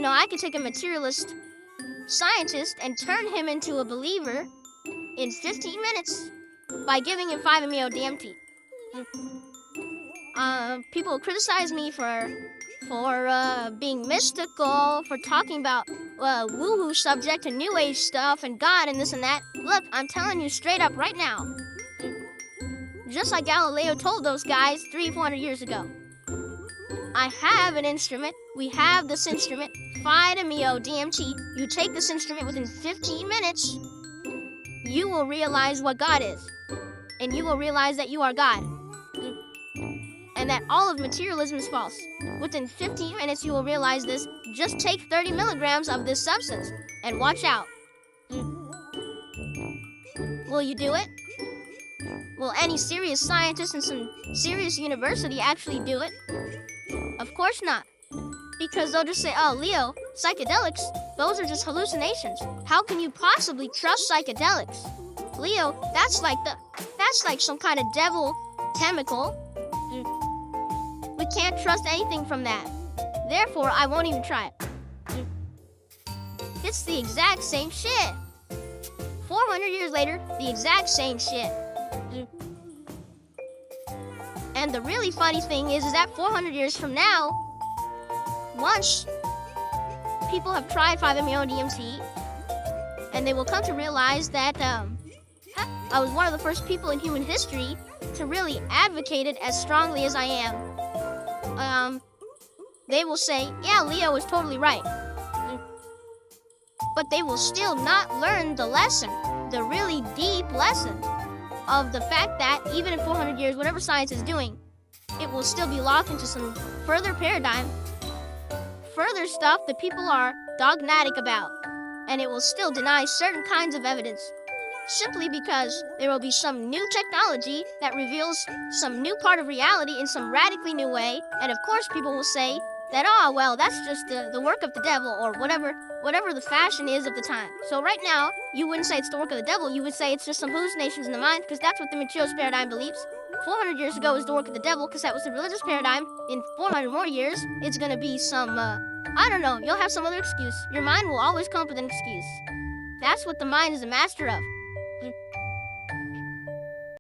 I could take a materialist scientist and turn him into a believer in 15 minutes by giving him 5-MeO-DMT. People criticize me for being mystical, for talking about woo-hoo subject and new age stuff and God and this and that. Look, I'm telling you straight up right now. Just like Galileo told those guys 300-400 years ago. I have an instrument. We have this instrument, 5-MeO-DMT. You take this instrument within 15 minutes, you will realize what God is. And you will realize that you are God. And that all of materialism is false. Within 15 minutes, you will realize this. Just take 30 milligrams of this substance and watch out. Will you do it? Will any serious scientist in some serious university actually do it? Of course not. Because they'll just say, oh, LeO, psychedelics, those are just hallucinations. How can you possibly trust psychedelics? LeO, that's like some kind of devil chemical. We can't trust anything from that. Therefore, I won't even try it. It's the exact same shit. 400 years later, the exact same shit. And the really funny thing is that 400 years from now, once people have tried 5-MeO-DMT, and they will come to realize that I was one of the first people in human history to really advocate it as strongly as I am. They will say, yeah, LeO is totally right. But they will still not learn the lesson, the really deep lesson of the fact that even in 400 years, whatever science is doing, it will still be locked into some further paradigm, further stuff that people are dogmatic about, and it will still deny certain kinds of evidence, simply because there will be some new technology that reveals some new part of reality in some radically new way, and of course people will say that, oh, well, that's just the work of the devil, or whatever the fashion is of the time. So right now, you wouldn't say it's the work of the devil, you would say it's just some hallucinations in the mind, because that's what the materialist paradigm believes. 400 years ago is the work of the devil, because that was the religious paradigm. In 400 more years, it's gonna be some, I don't know, you'll have some other excuse. Your mind will always come up with an excuse. That's what the mind is a master of.